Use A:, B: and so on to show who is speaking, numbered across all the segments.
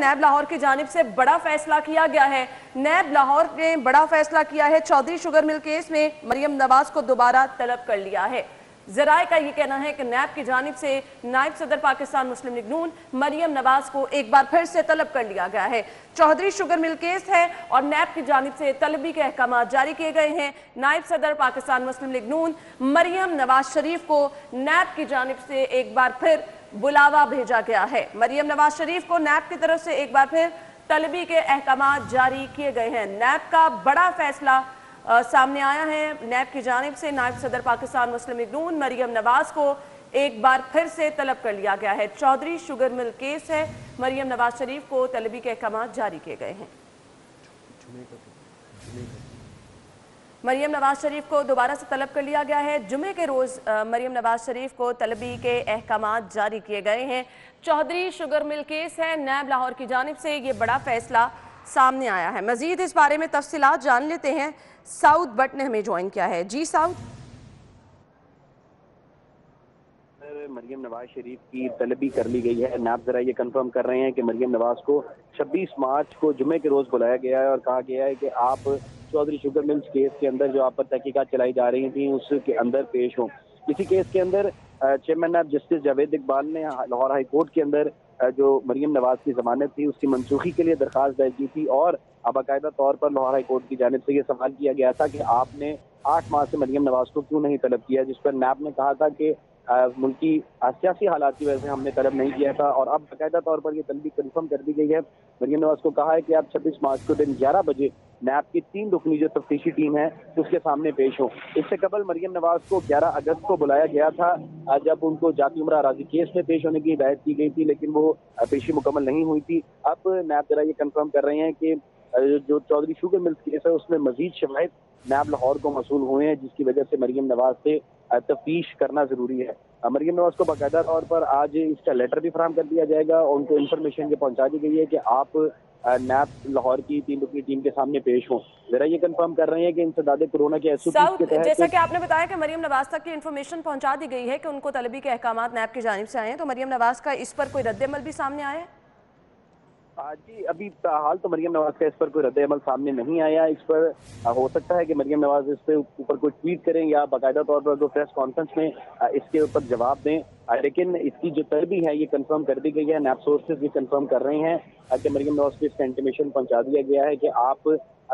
A: नैब लाहौर की जानिब से बड़ा फैसला किया गया है। नैब लाहौर ने बड़ा फैसला किया है। चौधरी शुगर मिल केस में मरियम नवाज को दोबारा तलब कर लिया है। जराए का ये कहना है कि नैब की जानिब से नायब सदर पाकिस्तान मुस्लिम लीग नून मरियम नवाज को एक बार फिर से तलब कर लिया गया है। चौधरी शुगर मिल केस है और नैब की जानिब से तलबी के अहकाम जारी किए गए हैं। नायब सदर पाकिस्तान मुस्लिम लीग नून मरियम नवाज शरीफ को नैब की जानिब से एक बार फिर बुलावा भेजा गया है। मरियम नवाज शरीफ को नैब की तरफ से एक बार फिर तलबी के अहकाम जारी किए गए हैं। नैब का बड़ा फैसला सामने आया है। नैब की जानिब से नायब सदर पाकिस्तान मुस्लिम लीग नून मरियम नवाज को एक बार फिर से तलब कर लिया गया है। चौधरी शुगर मिल केस है, मरियम नवाज शरीफ को तलबी के अहकाम जारी किए गए हैं। मरियम नवाज शरीफ को दोबारा से तलब कर लिया गया है। जुमे के रोज मरियम नवाज शरीफ को तलबी के अहकाम जारी किए गए हैं। चौधरी शुगर मिल केस है, नैब लाहौर की जानिब से ये बड़ा फैसला सामने आया है। मजीद इस बारे में तफसीलात जान लेते हैं। साउद बट ने हमें ज्वाइन किया है। जी साउद।
B: मरियम नवाज शरीफ की तलबी कर ली गई है। नैब जरा ये कंफर्म कर रहे हैं कि मरियम नवाज को 26 मार्च को जुमे के रोज बुलाया गया है और कहा गया है कि आप चौधरी शुगर मिल्स केस के अंदर जो आप पर तहकीकात चलाई जा रही थी उसके अंदर पेश हो। इसी केस के अंदर chairman of justice Javed Iqbal ने लाहौर हाई कोर्ट के अंदर जो मरियम नवाज की जमानत थी उसकी मनसूखी के लिए दरखास्त दायर की थी और बाकायदा तौर पर लाहौर हाई कोर्ट की जानिब से ये सवाल किया गया था कि आपने 8 माह से मरियम नवाज को क्यों नहीं तलब किया, जिस पर नैब ने कहा था कि मुल्की सियासी हालात की वजह से हमने तलब नहीं किया था। और अब बाकायदा तौर पर यह तलबी कंफर्म कर दी गई है। मरियम नवाज को कहा है कि आप 26 मार्च को दिन 11 बजे नैब की 3 रुकनी जो तफ्तीशी टीम है उसके सामने पेश हो। इससे कबल मरियम नवाज को 11 अगस्त को बुलाया गया था जब उनको जाती उमरा राजी केस में पेश होने की हिदायत की गई थी, लेकिन वो पेशी मुकम्मल नहीं हुई थी। अब नैब जरा ये कंफर्म कर रहे हैं कि जो चौधरी शुगर मिल्स केस है उसमें मजीद शवाहिद नैब लाहौर को मसूल हुए हैं, जिसकी वजह से मरियम नवाज से तफ्तीश करना जरूरी है। मरियम नवाज को बाकायदा तौर पर आज इसका लेटर भी फराहम कर दिया जाएगा और उनको इन्फॉर्मेशन ये पहुंचा दी गई है कि आप नैब लाहौर की 3 रुकनी टीम के सामने पेश हों। जरा ये कंफर्म कर रहे हैं कि इंसदादे कोरोना के एसओपी के तहत
A: जैसा कि आपने बताया कि मरियम नवाज तक की इन्फॉर्मेशन पहुंचा दी गई है कि उनको तलबी के अहकाम नैब की जानिब से आए हैं, तो मरियम नवाज का इस पर कोई रद्द-ए-अमल भी सामने आया है?
B: जी अभी हाल तो मरियम नवाज का इस पर कोई रद्द-ए-अमल सामने नहीं आया। इस पर हो सकता है कि मरियम नवाज इस पे ऊपर कोई ट्वीट करें या बाकायदा तौर पर जो प्रेस कॉन्फ्रेंस में इसके ऊपर जवाब दें, लेकिन इसकी जो तलबी है ये कंफर्म कर दी गई है। नैब सोर्सेज ये कंफर्म कर रहे हैं कि मरियम नवाज को इसका इंटीमेशन पहुंचा दिया गया है कि आप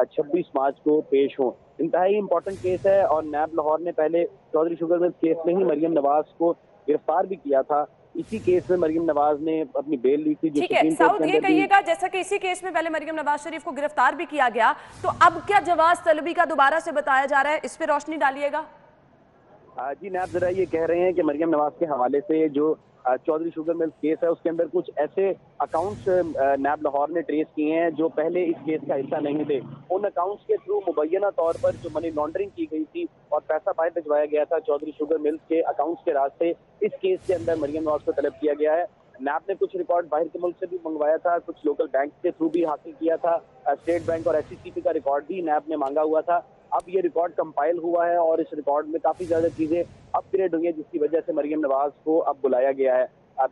B: 26 मार्च को पेश हों। इंतहाई इंपॉर्टेंट केस है और नैब लाहौर ने पहले चौधरी शुगर मिल्स केस में ही मरियम नवाज को गिरफ्तार भी किया था। इसी केस में मरियम नवाज ने अपनी बेल ली थी।
A: ठीक है साउद, ये कहिएगा जैसा कि इसी केस में पहले मरियम नवाज शरीफ को गिरफ्तार भी किया गया, तो अब क्या जवाब तलबी का दोबारा से बताया जा रहा है, इस पे रोशनी डालिएगा।
B: जी नैब जरा ये कह रहे हैं कि मरियम नवाज के हवाले से जो चौधरी शुगर मिल्स केस है उसके अंदर कुछ ऐसे अकाउंट्स नैब लाहौर ने ट्रेस किए हैं जो पहले इस केस का हिस्सा नहीं थे। उन अकाउंट्स के थ्रू मुबैना तौर पर जो मनी लॉन्ड्रिंग की गई थी और पैसा बाहर भिजवाया गया था चौधरी शुगर मिल्स के अकाउंट्स के रास्ते, इस केस के अंदर मरियम नवाज को तलब किया गया है। नैब ने कुछ रिकॉर्ड बाहर के मुल्क से भी मंगवाया था, कुछ लोकल बैंक के थ्रू भी हासिल किया था। स्टेट बैंक और SCCP का रिकॉर्ड भी नैब ने मांगा हुआ था। अब ये रिकॉर्ड कंपाइल हुआ है और इस रिकॉर्ड में काफी ज्यादा चीजें अपग्रेड हुई है, जिसकी वजह से मरियम नवाज को अब बुलाया गया है।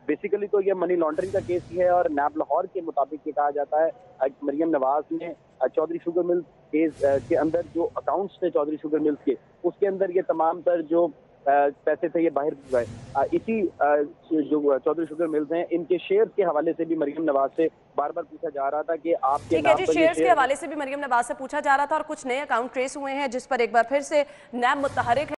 B: बेसिकली तो ये मनी लॉन्ड्रिंग का केस ही है और नैब लाहौर के मुताबिक ये कहा जाता है मरियम नवाज ने चौधरी शुगर मिल्स केस के अंदर जो अकाउंट्स थे चौधरी शुगर मिल्स के, उसके अंदर ये तमाम तर जो पैसे थे ये बाहर भिजवाए। इसी जो चौधरी शुगर मिल्स हैं इनके शेयर्स के हवाले से भी मरियम नवाज से बार बार पूछा जा रहा था कि आपके नाम पर
A: शेयर्स के हवाले से भी मरियम नवाज से पूछा जा रहा था और कुछ नए अकाउंट ट्रेस हुए हैं जिस पर एक बार फिर से नैब मुतहरिक है।